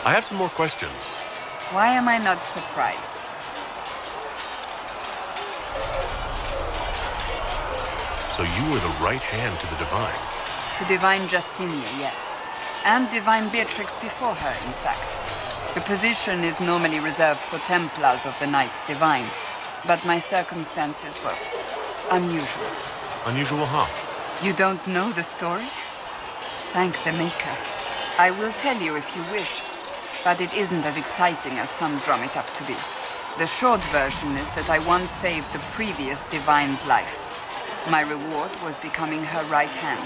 I have some more questions. Why am I not surprised? So you were the right hand to the Divine. To Divine Justinia, yes. And Divine Beatrix before her, in fact. The position is normally reserved for Templars of the Knights Divine, but my circumstances were unusual. Unusual how? You don't know the story? Thank the Maker. I will tell you if you wish, but it isn't as exciting as some drum it up to be. The short version is that I once saved the previous Divine's life. My reward was becoming her right hand.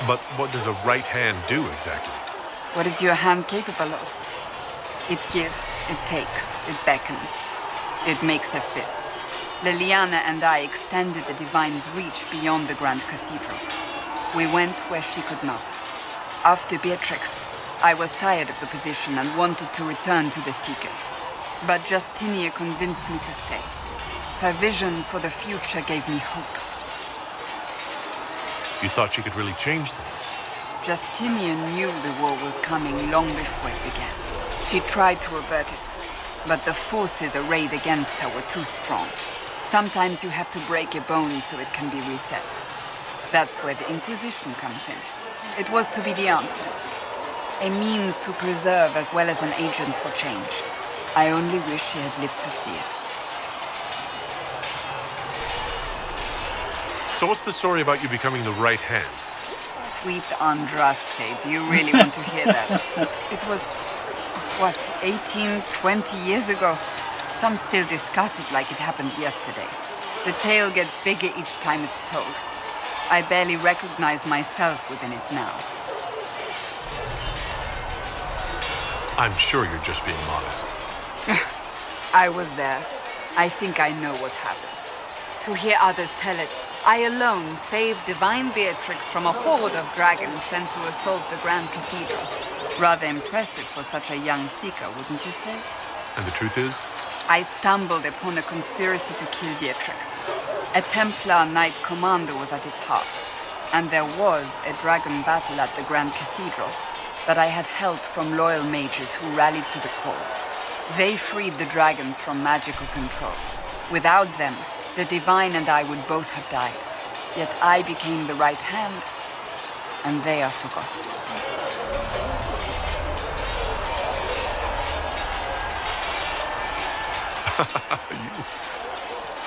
But what does a right hand do exactly? What is your hand capable of? It gives, it takes, it beckons. It makes a fist. Liliana and I extended the Divine's reach beyond the Grand Cathedral. We went where she could not. After Beatrix, I was tired of the position and wanted to return to the Seekers. But Justinia convinced me to stay. Her vision for the future gave me hope. You thought she could really change things? Justinia knew the war was coming long before it began. She tried to avert it, but the forces arrayed against her were too strong. Sometimes you have to break a bone so it can be reset. That's where the Inquisition comes in. It was to be the answer. A means to preserve as well as an agent for change. I only wish she had lived to see it. So what's the story about you becoming the right hand? Sweet Andraste, do you really want to hear that? It was, what, 18, 20 years ago? Some still discuss it like it happened yesterday. The tale gets bigger each time it's told. I barely recognize myself within it now. I'm sure you're just being modest. I was there. I think I know what happened. To hear others tell it, I alone saved Divine Beatrix from a horde of dragons sent to assault the Grand Cathedral. Rather impressive for such a young seeker, wouldn't you say? And the truth is? I stumbled upon a conspiracy to kill Beatrix. A Templar Knight Commander was at its heart, and there was a dragon battle at the Grand Cathedral, but I had help from loyal mages who rallied to the cause. They freed the dragons from magical control. Without them, the Divine and I would both have died. Yet I became the right hand, and they are forgotten.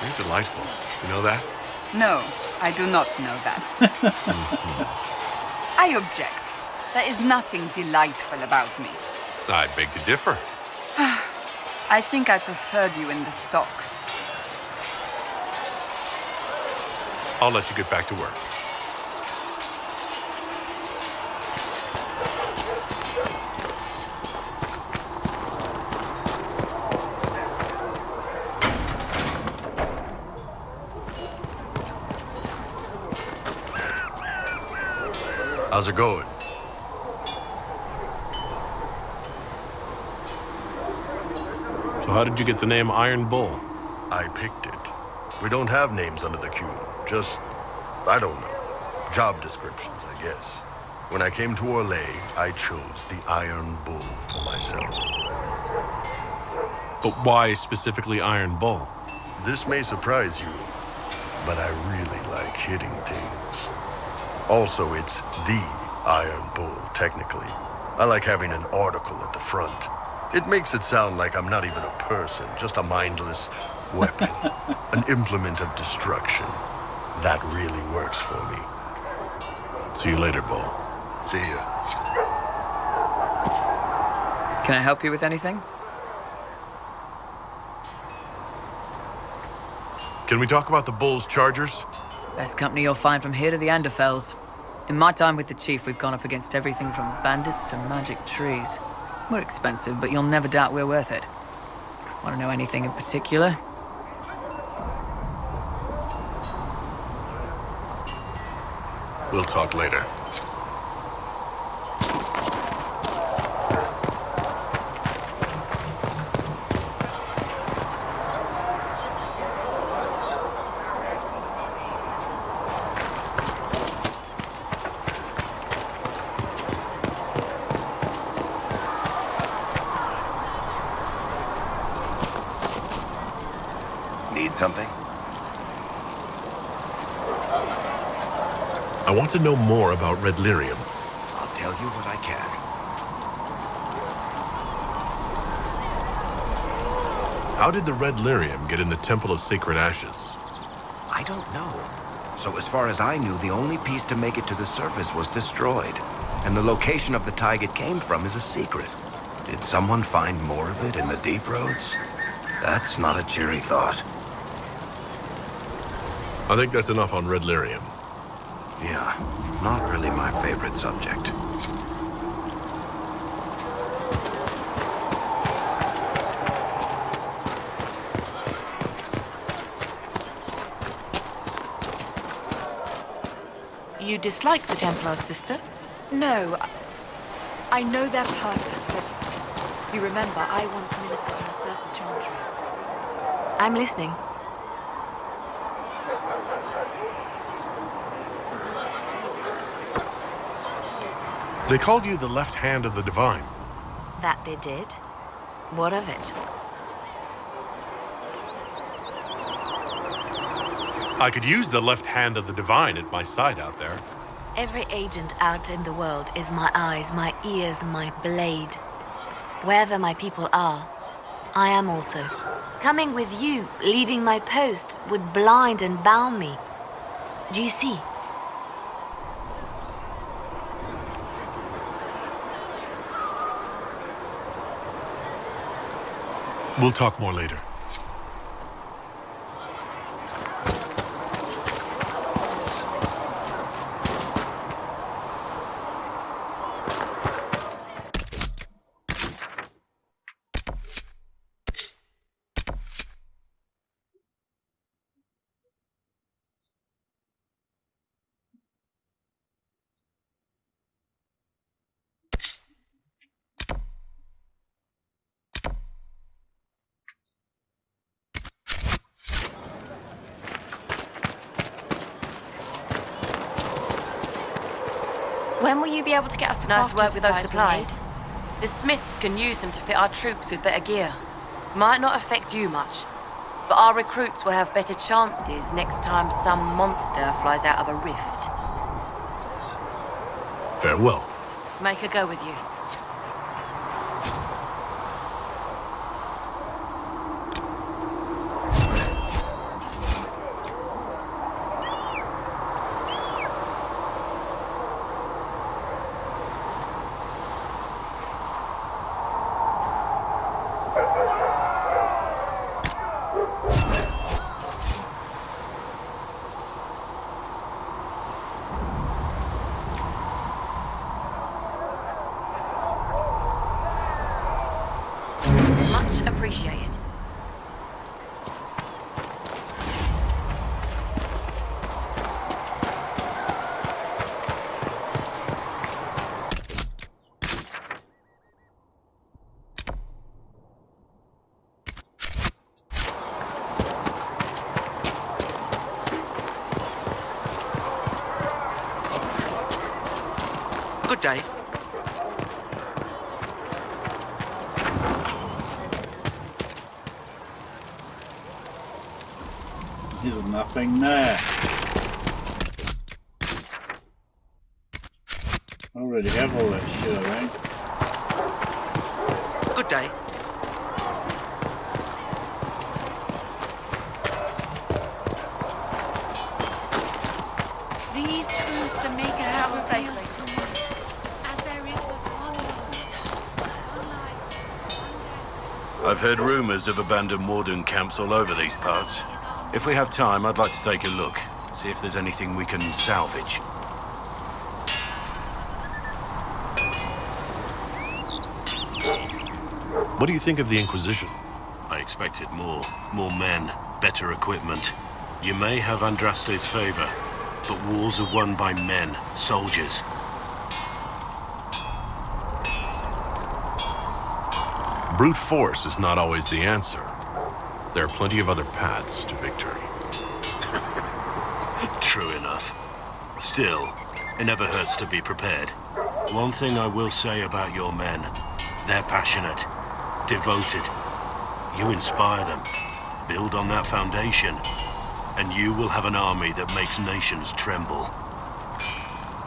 You're delightful. You know that? No, I do not know that. I object. There is nothing delightful about me. I beg to differ. I think I preferred you in the stocks. I'll let you get back to work. How's it going? So how did you get the name Iron Bull? I picked it. We don't have names under the queue. Just, I don't know. Job descriptions, I guess. When I came to Orlais, I chose the Iron Bull for myself. But why specifically Iron Bull? This may surprise you, but I really like hitting things. Also, it's the Iron Bull, technically. I like having an article at the front. It makes it sound like I'm not even a person, just a mindless weapon. An implement of destruction. That really works for me. See you later, Bull. See ya. Can I help you with anything? Can we talk about the Bull's chargers? Best company you'll find from here to the Anderfells. In my time with the Chief, we've gone up against everything from bandits to magic trees. We're expensive, but you'll never doubt we're worth it. Want to know anything in particular? We'll talk later. Need something? I want to know more about Red Lyrium. I'll tell you what I can. How did the Red Lyrium get in the Temple of Sacred Ashes? I don't know. So as far as I knew, the only piece to make it to the surface was destroyed. And the location of the tag it came from is a secret. Did someone find more of it in the deep roads? That's not a cheery thought. I think that's enough on Red Lyrium. Yeah, not really my favorite subject. You dislike the Templars, sister? No, I know their purpose, but you remember I once ministered in a certain chantry. I'm listening. They called you the left hand of the divine. That they did. What of it? I could use the left hand of the divine at my side out there. Every agent out in the world is my eyes, my ears, my blade. Wherever my people are, I am also. Coming with you, leaving my post, would blind and bound me. Do you see? We'll talk more later. When will you be able to get us the Nice crafting work with those we supplies. need? The smiths can use them to fit our troops with better gear. Might not affect you much, but our recruits will have better chances next time some monster flies out of a rift. Farewell. Make a go with you. Much appreciated. Good day. There's nothing there. I already have all that shit, I think. Good day. These truths that make a hell safely. As there is but one life. I've heard rumors of abandoned warden camps all over these parts. If we have time, I'd like to take a look, see if there's anything we can salvage. What do you think of the Inquisition? I expected more. More men, better equipment. You may have Andraste's favor, but wars are won by men, soldiers. Brute force is not always the answer. There are plenty of other paths to victory. True enough. Still, it never hurts to be prepared. One thing I will say about your men, they're passionate, devoted. You inspire them. Build on that foundation, and you will have an army that makes nations tremble.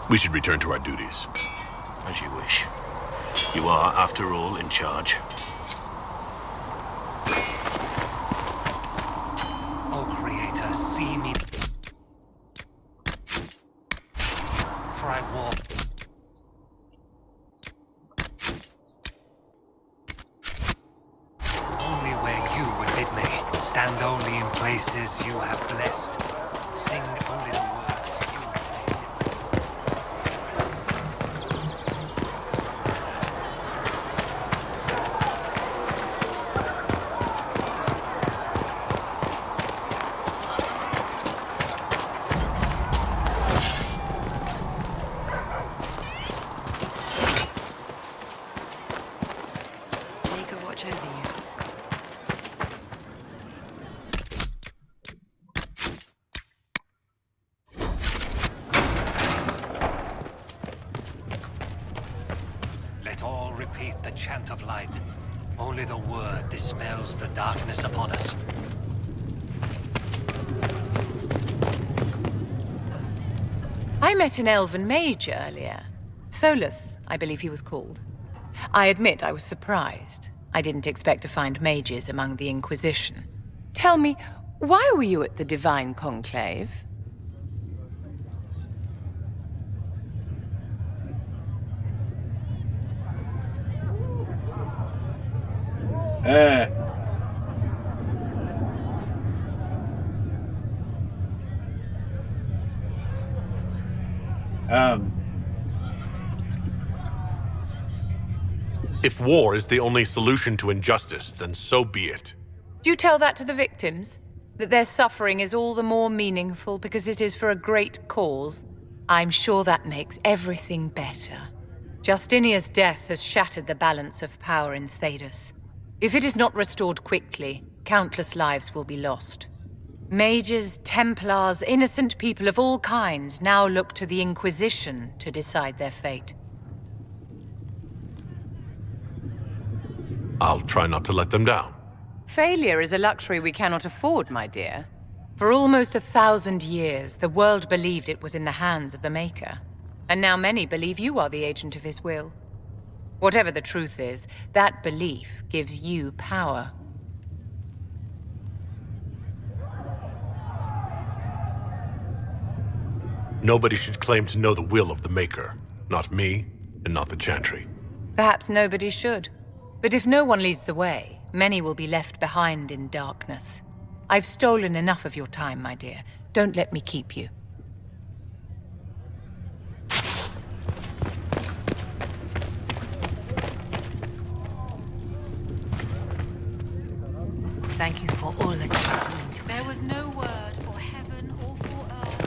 We should return to our duties. As you wish. You are, after all, in charge. Oh, Creator, see me. For I walk. Only where you would bid me. Stand only in places you have blessed. Sing only the words you have made. Maker watch over you. Let all repeat the chant of light. Only the word dispels the darkness upon us. I met an elven mage earlier. Solus, I believe he was called. I admit I was surprised. I didn't expect to find mages among the Inquisition. Tell me, why were you at the Divine Conclave? Eh. If war is the only solution to injustice, then so be it. Do you tell that to the victims? That their suffering is all the more meaningful because it is for a great cause? I'm sure that makes everything better. Justinia's death has shattered the balance of power in Thedas. If it is not restored quickly, countless lives will be lost. Mages, Templars, innocent people of all kinds now look to the Inquisition to decide their fate. I'll try not to let them down. Failure is a luxury we cannot afford, my dear. For almost 1,000 years, the world believed it was in the hands of the Maker. And now many believe you are the agent of his will. Whatever the truth is, that belief gives you power. Nobody should claim to know the will of the Maker. Not me, and not the Chantry. Perhaps nobody should. But if no one leads the way, many will be left behind in darkness. I've stolen enough of your time, my dear. Don't let me keep you. Thank you for all that you are doing to me. There was no word for heaven or for earth.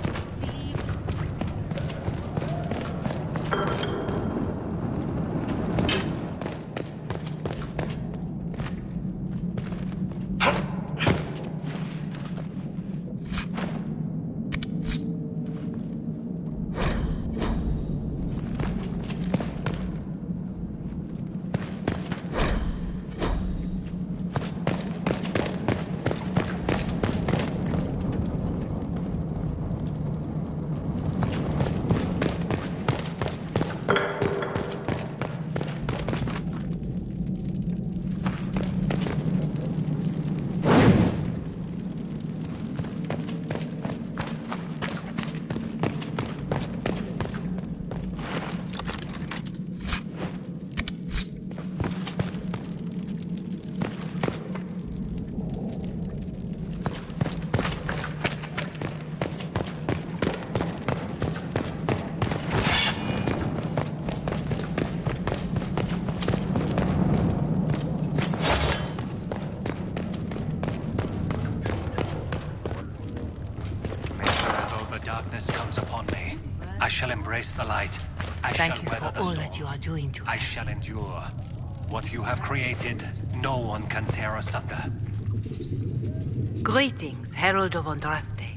I shall embrace the light. I Thank shall you weather for the all storm. that you are doing to me. I shall endure. What you have created, no one can tear asunder. Greetings, Herald of Andraste.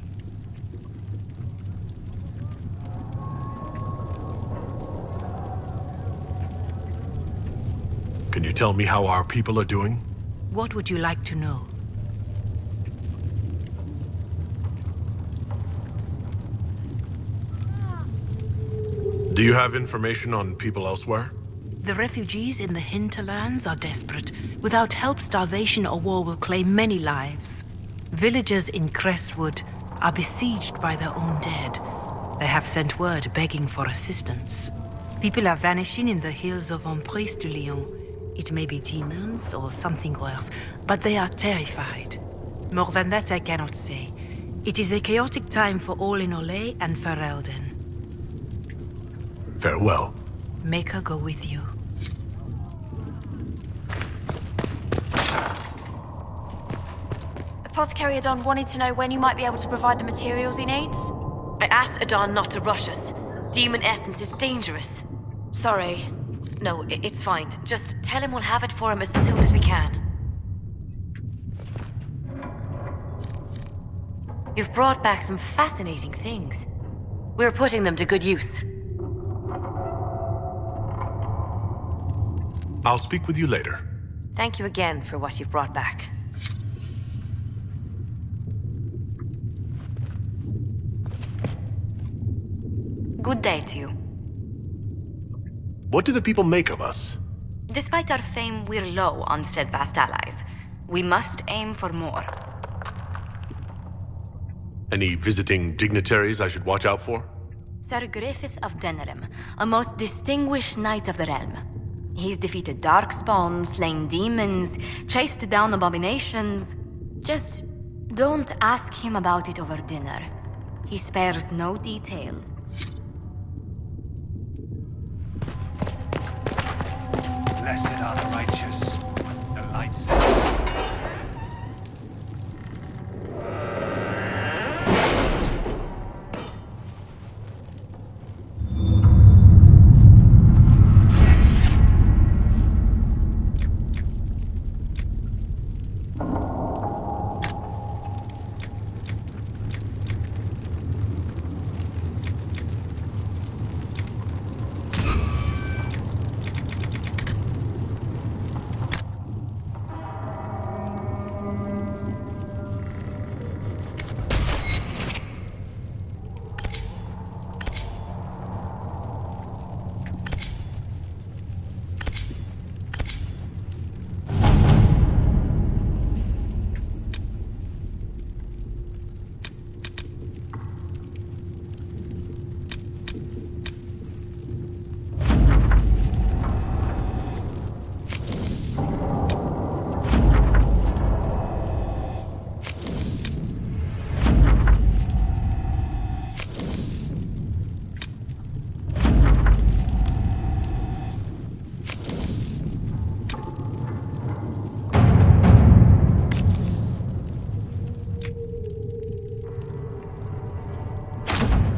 Can you tell me how our people are doing? What would you like to know? Do you have information on people elsewhere? The refugees in the hinterlands are desperate. Without help, starvation or war will claim many lives. Villagers in Crestwood are besieged by their own dead. They have sent word begging for assistance. People are vanishing in the hills of Emprise de Lyon. It may be demons or something worse, but they are terrified. More than that I cannot say. It is a chaotic time for all in Olay and Ferelden. Farewell. Make her go with you. Apothecary Adon wanted to know when you might be able to provide the materials he needs. I asked Adon not to rush us. Demon essence is dangerous. Sorry. No, it's fine. Just tell him we'll have it for him as soon as we can. You've brought back some fascinating things. We're putting them to good use. I'll speak with you later. Thank you again for what you've brought back. Good day to you. What do the people make of us? Despite our fame, we're low on steadfast allies. We must aim for more. Any visiting dignitaries I should watch out for? Sir Griffith of Denerim, a most distinguished knight of the realm. He's defeated darkspawn, slain demons, chased down abominations. Just don't ask him about it over dinner. He spares no detail. Blessed are the righteous. The lights.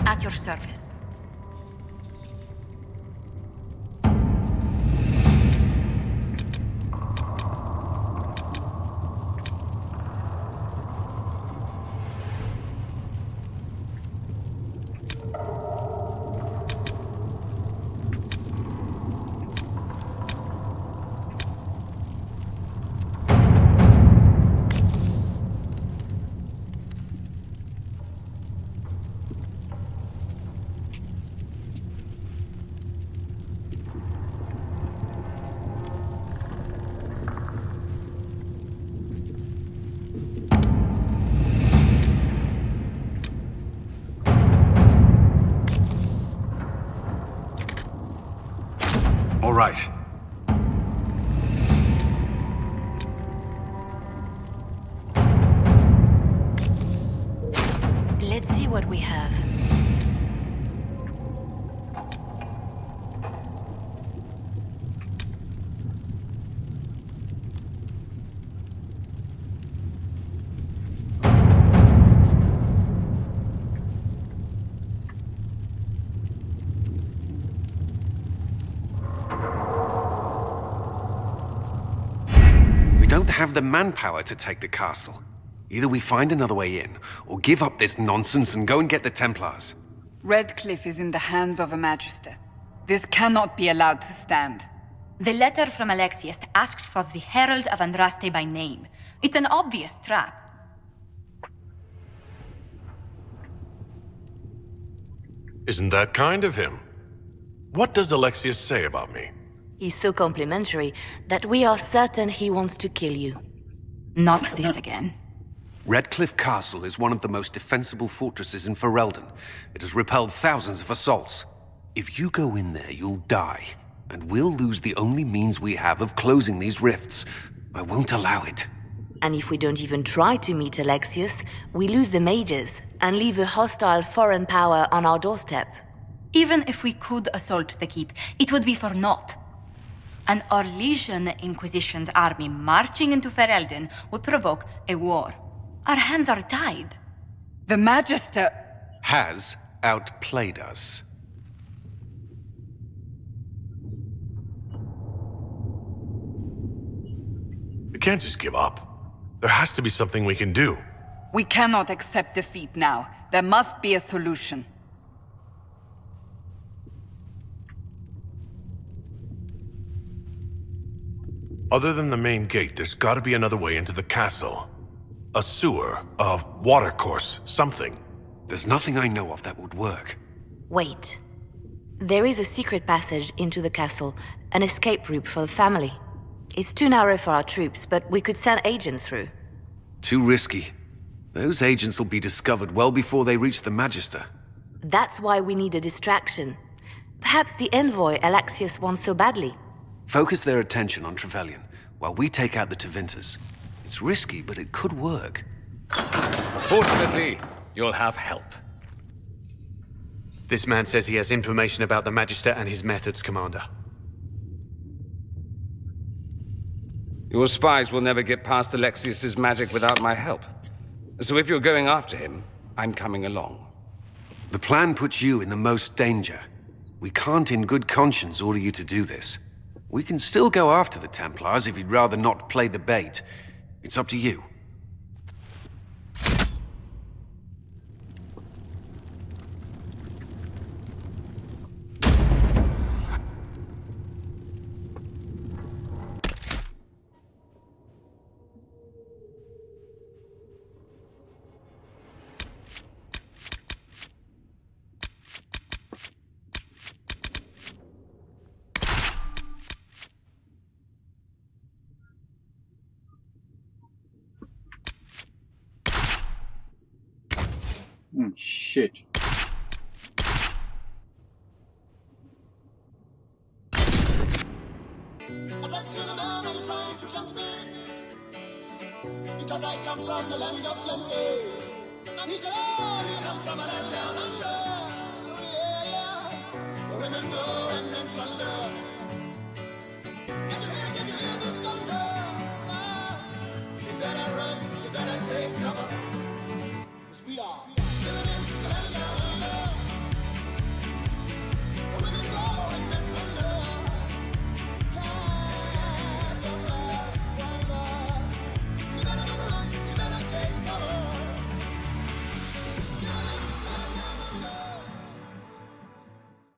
At your service. All right. Let's see what we have. We don't have the manpower to take the castle. Either we find another way in, or give up this nonsense and go and get the Templars. Redcliffe is in the hands of a Magister. This cannot be allowed to stand. The letter from Alexius asked for the Herald of Andraste by name. It's an obvious trap. Isn't that kind of him? What does Alexius say about me? He's so complimentary that we are certain he wants to kill you. Not this again. Redcliffe Castle is one of the most defensible fortresses in Ferelden. It has repelled thousands of assaults. If you go in there, you'll die, and we'll lose the only means we have of closing these rifts. I won't allow it. And if we don't even try to meet Alexius, we lose the mages and leave a hostile foreign power on our doorstep. Even if we could assault the keep, it would be for naught. An Orlesian Inquisition's army marching into Ferelden would provoke a war. Our hands are tied. The Magister has outplayed us. We can't just give up. There has to be something we can do. We cannot accept defeat now. There must be a solution. Other than the main gate, there's gotta be another way into the castle. A sewer, a watercourse, something. There's nothing I know of that would work. Wait. There is a secret passage into the castle, an escape route for the family. It's too narrow for our troops, but we could send agents through. Too risky. Those agents will be discovered well before they reach the Magister. That's why we need a distraction. Perhaps the envoy Alexius wants so badly. Focus their attention on Trevelyan, while we take out the Tevinters. It's risky, but it could work. Fortunately, you'll have help. This man says he has information about the Magister and his methods, Commander. Your spies will never get past Alexius's magic without my help. So if you're going after him, I'm coming along. The plan puts you in the most danger. We can't in good conscience order you to do this. We can still go after the Templars if you'd rather not play the bait. It's up to you. Shit. Because I come from the land of plenty. And he said, oh, you come from a land down under. Oh, yeah, yeah. Women go and men